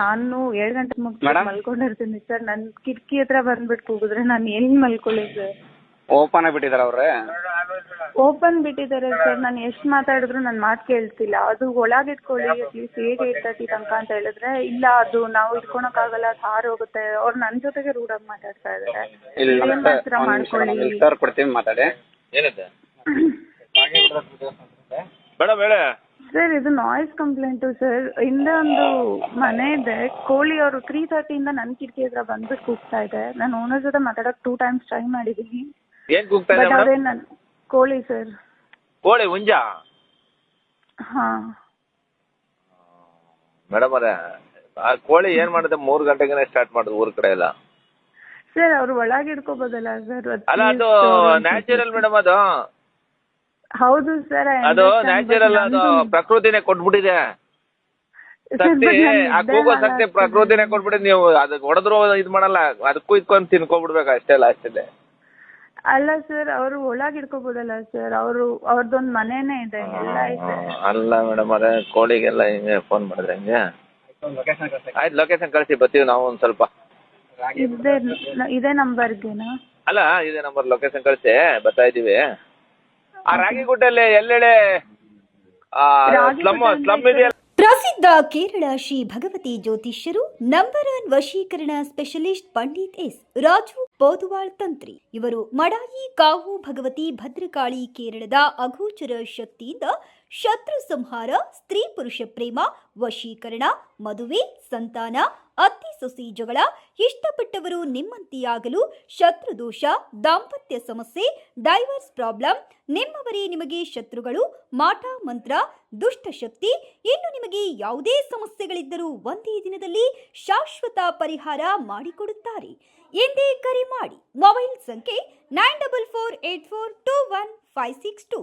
ನಾನು 7 ಗಂಟೆಗೆ ಮುಗಿಸಿ ಮೇಡಮ್? ಮಲ್ಕೊಂಡಿರ್ತೀನಿ ಸರ್. ನನ್ನ ಕಿಟಕಿ ಹತ್ರ ಬಂದ್ಬಿಟ್ಟು ಕೂಗಿದ್ರೆ ನಾನು ಎಲ್ಲಿ ಮಲ್ಕೊಳ್ಳಿ ಸರ್? ಓಪನ್ ಆಗಿಬಿಟ್ಟಿದಾರ ಅವ್ರೆ? ಓಪನ್ ಬಿಟ್ಟಿದ್ದಾರೆ ಸರ್. ನಾನು ಎಷ್ಟು ಮಾತಾಡಿದ್ರು ನನ್ನ ಮಾತು ಕೇಳ್ತಿಲ್ಲ. ಅದು ಒಳಗಿಟ್ಕೊಳ್ಳಿ ಅಟ್ಲೀಸ್ಟ್ 8:30 ತನಕ ಅಂತ ಹೇಳಿದ್ರೆ, ಇಲ್ಲ ಅದು ನಾವು ಇಟ್ಕೊಳಕ್ಕಾಗಲ್ಲ, ಅದು ಹಾರೋಗುತ್ತೆ. ಅವ್ರು ನನ್ನ ಜೊತೆಗೆ ರೂಢಾಗಿ ಮಾತಾಡ್ತಾ ಇದ್ದಾರೆ. ಇಲ್ಲಿ ಏನ್ ನಮಸ್ತೆ, ಮಾಡ್ತೀರಾ ಒಂದ್ ನಿಮಿಷ ಮಾಡ್ಕೊಳ್ಳಿ. ಮೇಡಮ್, ಸರ್ ಕೊಡ್ತೀವಿ ಮಾತಾಡಿ. ಏನಂತೆ ಮೇಡಮ್ ಹೇಳಿ. ಸರ್ ಇದು ನಾಯ್ಸ್ ಕಂಪ್ಲೇಂಟು ಸರ್. ಹಿಂದೆ ಒಂದು ಮನೆ ಇದೆ, ಕೋಳಿ ಅವರು 3:30 ಇಂದ ನನ್ನ ಕಿಟಕಿ ಹತ್ರ ಬಂದ್ಬಿಟ್ಟು ಕೂಗ್ತಾ ಇದೆ. ನಾನು ಓನರ್ ಜೊತೆ ಮಾತಾಡೋಕೆ 2 times ಟ್ರೈ ಮಾಡಿದ್ದೀನಿ. ಏನ್ ಕೂಗ್ತಾ ಇದೆ ಬಟ್ ಮೇಡಮ್? ಅದೇ ನನ್ನ ಕೋಳಿ ಸರ್. ಕೋಳಿ ಹುಂಜ ಹಾಂ ಮೇಡಮ್ ಅವರೇ, ಆ ಕೋಳಿ ಏನ್ ಮಾಡುತ್ತೆ? 3 ಗಂಟೆಗೆ ಸ್ಟಾರ್ಟ್ ಮಾಡುದು ಊರ್ ಕಡೆ ಎಲ್ಲ. ಸರ್ ಅವ್ರು ಒಳಗೆ ಇಟ್ಕೋಬೋದಲ್ಲ ಸರ್? ಅಲ್ಲ ಅದು ನ್ಯಾಚುರಲ್ ಮೇಡಮ್, ಅದು ಹೌದು ಸರ್. ಅದು ನ್ಯಾಚುರಲ್, ಅದು ಪ್ರಕೃತಿನೇ ಕೊಟ್ಬಿಟ್ಟಿದೆ ಶಕ್ತಿ. ಆ ಕೂಗೋ ಶಕ್ತಿ ಪ್ರಕೃತಿನೇ ಕೊಟ್ಬಿಟ್ಟಿದೆ. ನೀವು ಅದಕ್ಕೆ ಹೊಡೆದ್ರು ಇದ್ ಮಾಡಲ್ಲ, ಅದಕ್ಕೂ ಇದ್ಕೊಂಡು ತಿನ್ಕೊಬಿಡ್ಬೇಕು ಅಷ್ಟೇ ಲಾಸ್ಟಲ್ಲಿ. ಅಲ್ಲ ಸರ್, ಅವರು ಒಳಗೆ ಇಟ್ಕೋಬೋದಲ್ಲ ಸರ್? ಅವ್ರದ್ದೊಂದು ಮನೆನೇ ಇದೆ, ಎಲ್ಲ ಇದೆ. ಅಲ್ಲ ಮೇಡಮ್, ಅದೇ ಕೋಳಿಗೆಲ್ಲ ಹಿಂಗೆ ಫೋನ್ ಮಾಡಿದ್ರೆ ಹಿಂಗೆ. ಆಯ್ತು, ಲೊಕೇಶನ್ ಕಳಿಸಿ, ಬರ್ತೀವಿ ನಾವು ಒಂದ್ ಸ್ವಲ್ಪ. ಇದೇ ನಂಬರ್ಗೆನಾ? ಅಲ್ಲ, ಇದೇ ನಂಬರ್, ಲೊಕೇಶನ್ ಕಳಿಸಿ, ಬರ್ತಾ ಇದೀವಿ. ಆ ರಾಗಿಗುಡ್ಡಲ್ಲಿ ಎಲ್ಲೆಡೆ ಸ್ಲಮ್ ಇದೆಯಲ್ಲ. ಪ್ರಸಿದ್ಧ ಕೇರಳ ಶ್ರೀ ಭಗವತಿ ಜ್ಯೋತಿಷ್ಯರು ನಂಬರ್ 1 ವಶೀಕರಣ ಸ್ಪೆಷಲಿಸ್ಟ್ ಪಂಡಿತ್ ಎಸ್ ರಾಜು ಪೋದುವಾಳ್ ತಂತ್ರಿ. ಇವರು ಮಡಾಯಿ ಕಾವು ಭಗವತಿ ಭದ್ರಕಾಳಿ ಕೇರಳದ ಅಗೋಚರ ಶಕ್ತಿಯಿಂದ ಶತ್ರು ಸಂಹಾರ, ಸ್ತ್ರೀ ಪುರುಷ ಪ್ರೇಮ, ವಶೀಕರಣ, ಮದುವೆ, ಸಂತಾನ, ಅತ್ತಿ ಸೊಸಿ ಜಗಳ, ಇಷ್ಟಪಟ್ಟವರು ನಿಮ್ಮಂತೆಯಾಗಲು, ಶತ್ರುದೋಷ, ದಾಂಪತ್ಯ ಸಮಸ್ಯೆ, ಡೈವರ್ಸ್ ಪ್ರಾಬ್ಲಮ್, ನಿಮ್ಮವರೇ ನಿಮಗೆ ಶತ್ರುಗಳು, ಮಾಟ ಮಂತ್ರ, ದುಷ್ಟಶಕ್ತಿ, ಇನ್ನು ನಿಮಗೆ ಯಾವುದೇ ಸಮಸ್ಯೆಗಳಿದ್ದರೂ ಒಂದೇ ದಿನದಲ್ಲಿ ಶಾಶ್ವತ ಪರಿಹಾರ ಮಾಡಿಕೊಡುತ್ತಾರೆ. ಎಂದೇ ಕರೆ ಮಾಡಿ. ಮೊಬೈಲ್ ಸಂಖ್ಯೆ 9448421562.